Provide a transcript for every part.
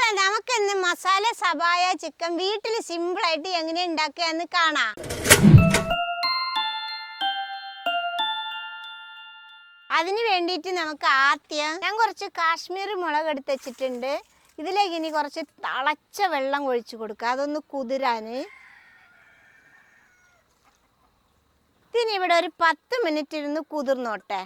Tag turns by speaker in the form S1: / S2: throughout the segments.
S1: മക്കളെ നമുക്ക് ഇന്ന് മസാല സബായ ചിക്കൻ വീട്ടിൽ സിമ്പിൾ ആയിട്ട് എങ്ങനെ ഉണ്ടാക്കുകയെന്ന് കാണാം. അതിന് വേണ്ടിയിട്ട് നമുക്ക് ആദ്യം ഞാൻ കുറച്ച് കാശ്മീരി മുളക് എടുത്ത് വെച്ചിട്ടുണ്ട്. ഇതിലേക്ക് ഇനി കുറച്ച് തിളച്ച വെള്ളം ഒഴിച്ചു കൊടുക്കുക, അതൊന്ന് കുതിരാന്. ഇതിന് ഇവിടെ ഒരു 10 മിനിറ്റ് ഇരുന്ന് കുതിർന്നോട്ടെ.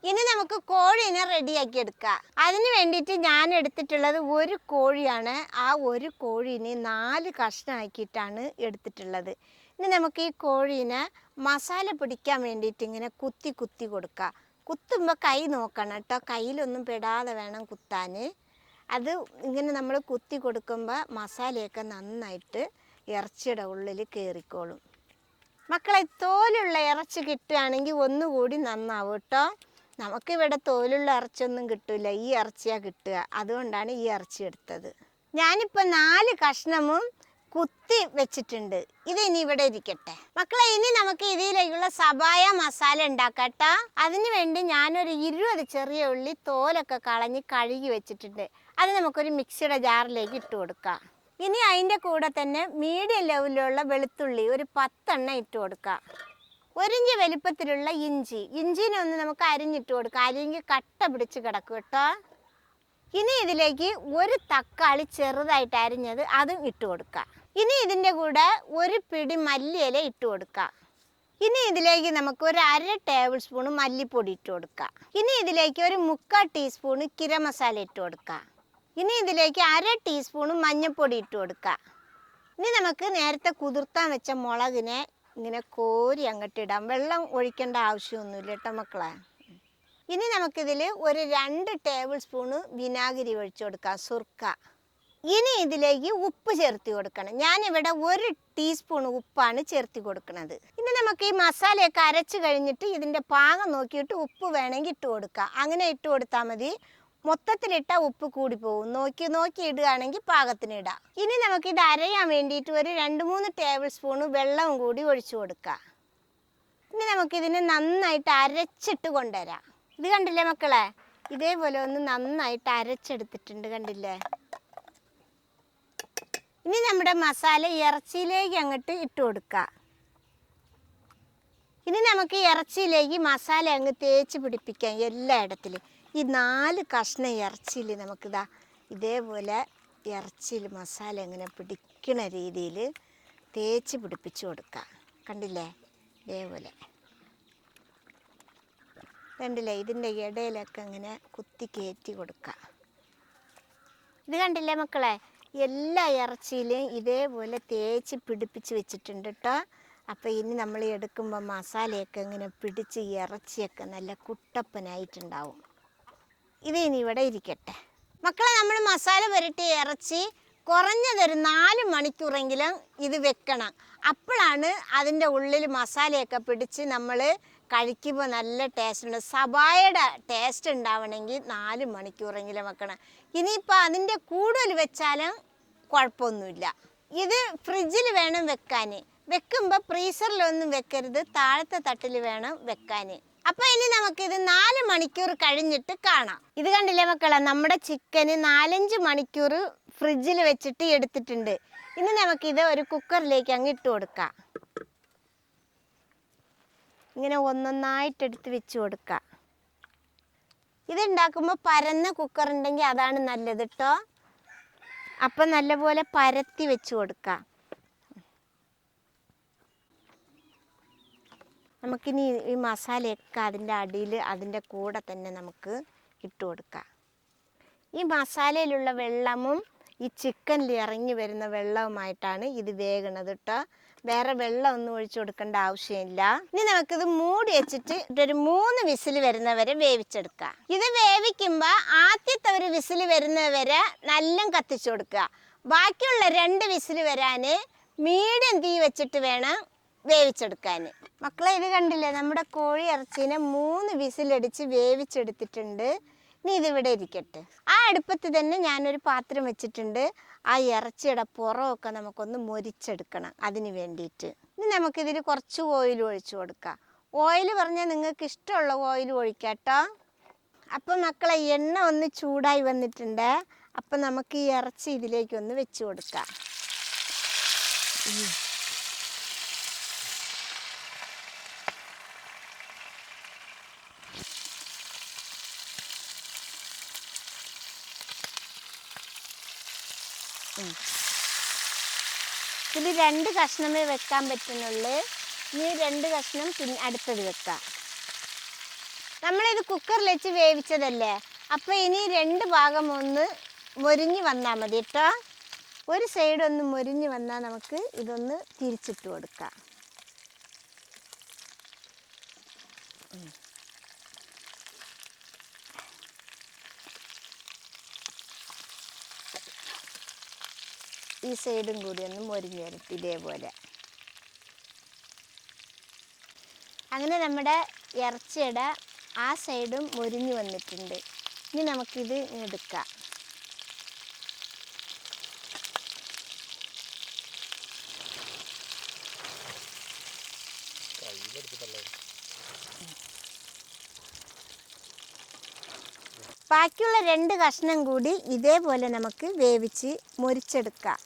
S1: ഇനി നമുക്ക് കോഴീനെ റെഡിയാക്കി എടുക്കാം. അതിന് വേണ്ടിയിട്ട് ഞാൻ എടുത്തിട്ടുള്ളത് ഒരു കോഴിയാണ്. ആ ഒരു കോഴീനെ 4 കഷ്ണമാക്കിയിട്ടാണ് എടുത്തിട്ടുള്ളത്. ഇനി നമുക്ക് ഈ കോഴീനെ മസാല പിടിക്കാൻ വേണ്ടിയിട്ട് ഇങ്ങനെ കുത്തി കുത്തി കൊടുക്കുക. കുത്തുമ്പോൾ കൈ നോക്കണം കേട്ടോ, കയ്യിലൊന്നും പെടാതെ വേണം കുത്താൻ. അത് ഇങ്ങനെ നമ്മൾ കുത്തി കൊടുക്കുമ്പോൾ മസാലയൊക്കെ നന്നായിട്ട് ഇറച്ചിയുടെ ഉള്ളിൽ കയറിക്കോളും. മക്കളെ, തോലുള്ള ഇറച്ചി കിട്ടുകയാണെങ്കിൽ ഒന്നുകൂടി നന്നാവും കേട്ടോ. നമുക്കിവിടെ തോലുള്ള ഇറച്ചിയൊന്നും കിട്ടില്ല, ഈ ഇറച്ചിയാണ് കിട്ടുക. അതുകൊണ്ടാണ് ഈ ഇറച്ചി എടുത്തത്. ഞാനിപ്പോൾ 4 കഷ്ണവും കുത്തി വെച്ചിട്ടുണ്ട്. ഇത് ഇനി ഇവിടെ ഇരിക്കട്ടെ. മക്കളെ, ഇനി നമുക്ക് ഇതിലേക്കുള്ള സബായ മസാല ഉണ്ടാക്കട്ടോ. അതിന് വേണ്ടി ഞാനൊരു 20 ചെറിയ ഉള്ളി തോലൊക്കെ കളഞ്ഞ് കഴുകി വെച്ചിട്ടുണ്ട്. അത് നമുക്കൊരു മിക്സിയുടെ ജാറിലേക്ക് ഇട്ട് കൊടുക്കാം. ഇനി അതിൻ്റെ കൂടെ തന്നെ മീഡിയം ലെവലിലുള്ള വെളുത്തുള്ളി ഒരു 10 എണ്ണം ഇട്ട് കൊടുക്കാം. 1 ഇഞ്ച് വലിപ്പത്തിലുള്ള ഇഞ്ചിനെ ഒന്ന് നമുക്ക് അരിഞ്ഞിട്ട് കൊടുക്കാം, അല്ലെങ്കിൽ കട്ട പിടിച്ച് കിടക്കും കേട്ടോ. ഇനി ഇതിലേക്ക് ഒരു തക്കാളി ചെറുതായിട്ട് അരിഞ്ഞത് അതും ഇട്ട് കൊടുക്കാം. ഇനി ഇതിൻ്റെ കൂടെ ഒരു പിടി മല്ലിയില ഇട്ട് കൊടുക്കാം. ഇനി ഇതിലേക്ക് നമുക്ക് ഒരു 1/2 ടേബിൾ സ്പൂൺ മല്ലിപ്പൊടി ഇട്ട് കൊടുക്കാം. ഇനി ഇതിലേക്ക് ഒരു 3/4 ടീസ്പൂൺ കിര മസാല ഇട്ട് കൊടുക്കാം. ഇനി ഇതിലേക്ക് 1/2 ടീസ്പൂൺ മഞ്ഞൾപ്പൊടി ഇട്ട് കൊടുക്കാം. ഇനി നമുക്ക് നേരത്തെ കുതിർത്താൻ വെച്ച മുളകിനെ ഇങ്ങനെ കോരി അങ്ങോട്ട് ഇടാം. വെള്ളം ഒഴിക്കേണ്ട ആവശ്യമൊന്നുമില്ല കേട്ടോ മക്കളെ. ഇനി നമുക്കിതിൽ ഒരു 2 ടേബിൾ സ്പൂണ് വിനാഗിരി ഒഴിച്ചു കൊടുക്കാം, സുർക്ക. ഇനി ഇതിലേക്ക് ഉപ്പ് ചേർത്ത് കൊടുക്കണം. ഞാനിവിടെ 1 ടീസ്പൂൺ ഉപ്പാണ് ചേർത്ത് കൊടുക്കുന്നത്. ഇനി നമുക്ക് ഈ മസാലയൊക്കെ അരച്ച് കഴിഞ്ഞിട്ട് ഇതിൻ്റെ പാകം നോക്കിയിട്ട് ഉപ്പ് വേണമെങ്കിൽ ഇട്ട് കൊടുക്കാം. അങ്ങനെ ഇട്ട് കൊടുത്താൽ മതി. മൊത്തത്തിലിട്ടാൽ ഉപ്പ് കൂടി പോകും. നോക്കി ഇടുകയാണെങ്കിൽ പാകത്തിന് ഇടാം. ഇനി നമുക്കിത് അരയാൻ വേണ്ടിയിട്ട് ഒരു 2-3 ടേബിൾ സ്പൂണ് വെള്ളവും കൂടി ഒഴിച്ചു കൊടുക്കാം. ഇനി നമുക്കിതിനെ നന്നായിട്ട് അരച്ചിട്ട് കൊണ്ടുവരാം. ഇത് കണ്ടില്ലേ മക്കളെ, ഇതേപോലെ ഒന്ന് നന്നായിട്ട് അരച്ചെടുത്തിട്ടുണ്ട്, കണ്ടില്ലേ. ഇനി നമ്മുടെ മസാല ഇറച്ചിയിലേക്ക് അങ്ങോട്ട് ഇട്ട് കൊടുക്കാം. ഇനി നമുക്ക് ഇറച്ചിയിലേക്ക് മസാല അങ്ങ് തേച്ച് പിടിപ്പിക്കാം എല്ലായിടത്തിലും. ഈ 4 കഷ്ണം ഇറച്ചിയിൽ നമുക്കിതാ ഇതേപോലെ ഇറച്ചിയിൽ മസാല ഇങ്ങനെ പിടിക്കണ രീതിയിൽ തേച്ച് പിടിപ്പിച്ച് കൊടുക്കാം. കണ്ടില്ലേ, ഇതേപോലെ കണ്ടില്ലേ. ഇതിൻ്റെ ഇടയിലൊക്കെ ഇങ്ങനെ കുത്തി കയറ്റി കൊടുക്കാം. ഇത് കണ്ടില്ലേ മക്കളെ, എല്ലാ ഇറച്ചിയിലും ഇതേപോലെ തേച്ച് പിടിപ്പിച്ച് വെച്ചിട്ടുണ്ട് കേട്ടോ. അപ്പോൾ ഇനി നമ്മൾ എടുക്കുമ്പോൾ മസാലയൊക്കെ ഇങ്ങനെ പിടിച്ച് ഇറച്ചിയൊക്കെ നല്ല കുട്ടപ്പനായിട്ടുണ്ടാവും. ഇത് ഇനി ഇവിടെ ഇരിക്കട്ടെ. മക്കളെ, നമ്മൾ മസാല പുരട്ടി ഇറച്ചി കുറഞ്ഞതൊരു 4 മണിക്കൂറെങ്കിലും ഇത് വെക്കണം. അപ്പോഴാണ് അതിൻ്റെ ഉള്ളിൽ മസാലയൊക്കെ പിടിച്ച് നമ്മൾ കഴിക്കുമ്പോൾ നല്ല ടേസ്റ്റ് ഉണ്ട്. സബായയുടെ ടേസ്റ്റ് ഉണ്ടാവണമെങ്കിൽ 4 മണിക്കൂറെങ്കിലും വെക്കണം. ഇനിയിപ്പോൾ അതിൻ്റെ കൂടുതൽ വെച്ചാലും കുഴപ്പമൊന്നുമില്ല. ഇത് ഫ്രിഡ്ജിൽ വേണം വെക്കാൻ. വെക്കുമ്പോൾ ഫ്രീസറിലൊന്നും വെക്കരുത്, താഴത്തെ തട്ടിൽ വേണം വെക്കാൻ. അപ്പോൾ ഇനി നമുക്കിത് 4 മണിക്കൂർ കഴിഞ്ഞിട്ട് കാണാം. ഇത് കണ്ടില്ലേ മക്കളെ, നമ്മുടെ ചിക്കന് 4-5 മണിക്കൂർ ഫ്രിഡ്ജിൽ വെച്ചിട്ട് എടുത്തിട്ടുണ്ട്. ഇനി നമുക്കിത് ഒരു കുക്കറിലേക്ക് അങ്ങ് ഇട്ട് കൊടുക്കാം. ഇങ്ങനെ ഒന്നൊന്നായിട്ട് എടുത്ത് വെച്ച് കൊടുക്കാം. ഇതുണ്ടാക്കുമ്പോൾ പരന്ന കുക്കർ ഉണ്ടെങ്കിൽ അതാണ് നല്ലത് കേട്ടോ. അപ്പം നല്ലപോലെ പരത്തി വെച്ച് കൊടുക്കാം. നമുക്കിനി ഈ മസാലയൊക്കെ അതിൻ്റെ അടിയിൽ അതിൻ്റെ കൂടെ തന്നെ നമുക്ക് ഇട്ട് കൊടുക്കാം. ഈ മസാലയിലുള്ള വെള്ളവും ഈ ചിക്കനിൽ ഇറങ്ങി വരുന്ന വെള്ളവുമായിട്ടാണ് ഇത് വേകണത് കേട്ടോ. വേറെ വെള്ളമൊന്നും ഒഴിച്ചു കൊടുക്കേണ്ട ആവശ്യമില്ല. ഇനി നമുക്കിത് മൂടി വെച്ചിട്ട് ഒരു 3 വിസിൽ വരുന്നവരെ വേവിച്ചെടുക്കാം. ഇത് വേവിക്കുമ്പോൾ ആദ്യത്തെ ഒരു വിസിൽ വരുന്നവരെ നല്ല കത്തിച്ചു കൊടുക്കുക. ബാക്കിയുള്ള 2 വിസിൽ വരാൻ മീഡിയം തീ വെച്ചിട്ട് വേണം വേവിച്ചെടുക്കാൻ. മക്കളെ, ഇത് കണ്ടില്ലേ, നമ്മുടെ കോഴി ഇറച്ചീനെ 3 വിസിലടിച്ച് വേവിച്ചെടുത്തിട്ടുണ്ട്. ഇനി ഇതിവിടെ ഇരിക്കട്ടെ. ആ അടുപ്പത്ത് തന്നെ ഞാനൊരു പാത്രം വെച്ചിട്ടുണ്ട്. ആ ഇറച്ചിയുടെ പുറമൊക്കെ നമുക്കൊന്ന് മൊരിച്ചെടുക്കണം. അതിന് വേണ്ടിയിട്ട് ഇനി നമുക്കിതിൽ കുറച്ച് ഓയിൽ ഒഴിച്ചു കൊടുക്കാം. ഓയിൽ പറഞ്ഞാൽ നിങ്ങൾക്ക് ഇഷ്ടമുള്ള ഓയിൽ ഒഴിക്കാം കേട്ടോ. അപ്പം മക്കളെ, എണ്ണ ഒന്ന് ചൂടായി വന്നിട്ടുണ്ട്. അപ്പം നമുക്ക് ഈ ഇറച്ചി ഇതിലേക്കൊന്ന് വെച്ച് കൊടുക്കാം. ഇതിൽ 2 കഷ്ണമേ വെക്കാൻ പറ്റുന്നുള്ളൂ. ഇനി 2 കഷ്ണം പിന്നെ അടുത്തത് വെക്കാം. നമ്മളിത് കുക്കറിൽ വെച്ച് വേവിച്ചതല്ലേ, അപ്പോൾ ഇനി 2 ഭാഗം ഒന്ന് മൊരിഞ്ഞ് വന്നാൽ മതി കേട്ടോ. ഒരു സൈഡ് ഒന്ന് മൊരിഞ്ഞ് വന്നാൽ നമുക്ക് ഇതൊന്ന് തിരിച്ചിട്ട് കൊടുക്കാം. ഈ സൈഡും കൂടി ഒന്ന് മൊരിഞ്ഞ് വരട്ടെ ഇതേപോലെ. അങ്ങനെ നമ്മുടെ ഇറച്ചിയുടെ ആ സൈഡും മൊരിഞ്ഞ് വന്നിട്ടുണ്ട്. ഇനി നമുക്കിത് എടുക്കാം. ബാക്കിയുള്ള 2 കഷ്ണം കൂടി ഇതേപോലെ നമുക്ക് വേവിച്ച് മൊരിച്ചെടുക്കാം.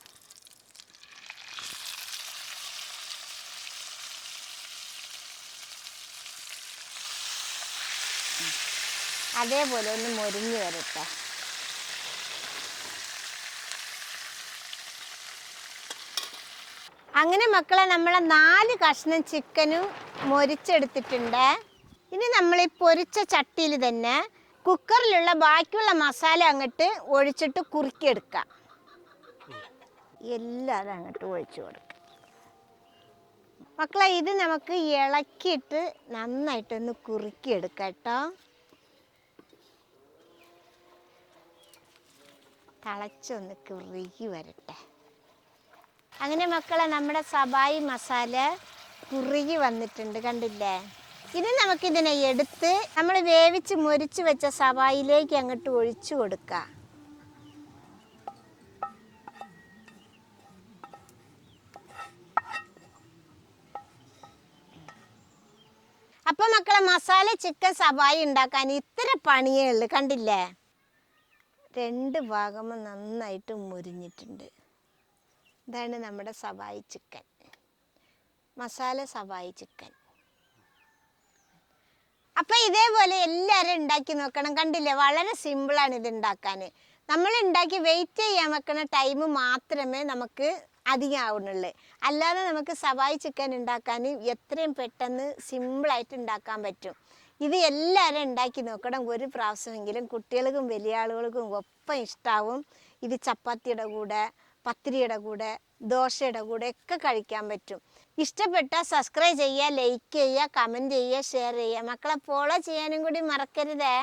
S1: അതേപോലെ ഒന്ന് മൊരിഞ്ഞ് വരട്ടെ. അങ്ങനെ മക്കളെ നമ്മളെ 4 കഷ്ണം ചിക്കനും മൊരിച്ചെടുത്തിട്ടുണ്ട്. ഇനി നമ്മൾ ഈ പൊരിച്ച ചട്ടിയിൽ തന്നെ കുക്കറിലുള്ള ബാക്കിയുള്ള മസാല അങ്ങോട്ട് ഒഴിച്ചിട്ട് കുറുക്കിയെടുക്കാം. എല്ലാം അങ്ങോട്ട് ഒഴിച്ചു കൊടുക്കാം. മക്കളെ ഇത് നമുക്ക് ഇളക്കിയിട്ട് നന്നായിട്ടൊന്ന് കുറുക്കിയെടുക്കാം കേട്ടോ. തിളച്ചൊന്ന് കുറുകി വരട്ടെ. അങ്ങനെ മക്കളെ നമ്മുടെ സബായി മസാല കുറുകി വന്നിട്ടുണ്ട്, കണ്ടില്ലേ? ഇനി നമുക്കിതിനെ എടുത്ത് നമ്മൾ വേവിച്ച് മൊരിച്ച് വെച്ച സബായിലേക്ക് അങ്ങോട്ട് ഒഴിച്ചു കൊടുക്കാം. അപ്പം മക്കളെ മസാല ചിക്കൻ സബായി ഉണ്ടാക്കാൻ ഇത്ര പണിയേ ഉള്ളൂ, കണ്ടില്ലേ? 2 ഭാഗവും നന്നായിട്ട് മൊരിഞ്ഞിട്ടുണ്ട്. ഇതാണ് നമ്മുടെ സബായി ചിക്കൻ, മസാല സബായി ചിക്കൻ. അപ്പം ഇതേപോലെ എല്ലാവരും ഉണ്ടാക്കി നോക്കണം. കണ്ടില്ലേ, വളരെ സിമ്പിളാണ് ഇത് ഉണ്ടാക്കാൻ. നമ്മൾ ഉണ്ടാക്കി വെയിറ്റ് ചെയ്യാൻ വെക്കുന്ന ടൈം മാത്രമേ നമുക്ക് അധികം ആവുന്നുള്ളൂ. അല്ലാതെ നമുക്ക് സബായി ചിക്കൻ ഉണ്ടാക്കാൻ എത്രയും പെട്ടെന്ന് സിമ്പിളായിട്ട് ഉണ്ടാക്കാൻ പറ്റും. ഇത് എല്ലാവരും ഉണ്ടാക്കി നോക്കണം ഒരു പ്രാവശ്യമെങ്കിലും. കുട്ടികൾക്കും വലിയ ആളുകൾക്കും ഒപ്പം ഇഷ്ടാവും. ഇത് ചപ്പാത്തിയുടെ കൂടെ, പത്തിരിയുടെ കൂടെ, ദോശയുടെ കൂടെ ഒക്കെ കഴിക്കാൻ പറ്റും. ഇഷ്ടപ്പെട്ടാൽ സബ്സ്ക്രൈബ് ചെയ്യുക, ലൈക്ക് ചെയ്യുക, കമൻറ്റ് ചെയ്യുക, ഷെയർ ചെയ്യുക. മക്കളെ ഫോളോ ചെയ്യാനും കൂടി മറക്കരുതേ.